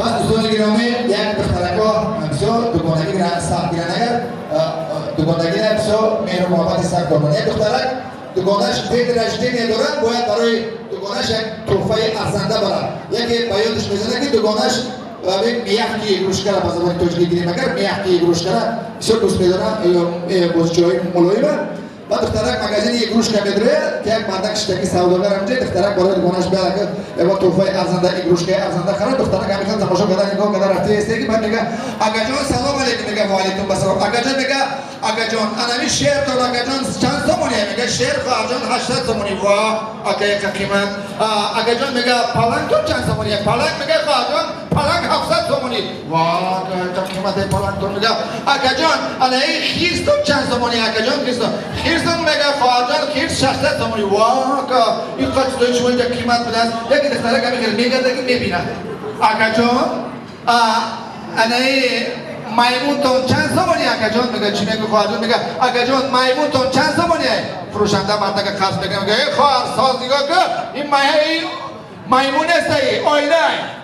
پس دوستان گرامی یک دخترکا بسیار دوگانگی را سخت گیرن اگر دوگانگی را بسیار مهر و محبت سخت دارن. یک دخترک دوگانش دید رشته ندارن باید برای دوگانش یک تحفه ارزنده برن. یکی بیادش میزنه که دوگانش میخی گروشکره با زبان تاجیکی گیریم اگر میخی گروشکره بسیار دوست میدارن بازجوهای ملایمه. و دخترک مگزین یک گروش که میداره که یک مردک شتکی سوداگر همجه دخترک برای دوگانش بیاره که با توفه ارزنده یک گروش که ارزنده خرد دخترک همیشه تماشا کردن نگاه کردن رفته است که بعد میگه آقا جان سلام علیکم میگه و علیکم السلام. آقا جان میگه آقا جان انمی شعر تو آقا جان چند تومانی میگه شعر خواهر جان 80 تومانی وا آقا یک قیمت. آقا جان میگه پلنگ تو چند تومانی پلنگ میگه خواهر جان پلنگ 700 تومانی وا آقا قیمت پلنگ تو میگه آقا جان انمی خیز تو چند تومانی آقا جان خیز میگه خواهر جان خیز 600 تومانی وا آقا این قصد چون اینجا قیمت بده یکی دخترک میگه که میبینه آقا جان انمی مایمون تو چند زمانی آقا جان میگه چی میگه خواهر جان میگه آقا جان مایمون تو چند زمانی فروشنده مرد که خاص میگه ای خواهر ساز نگاه که این مایمون است ای آینه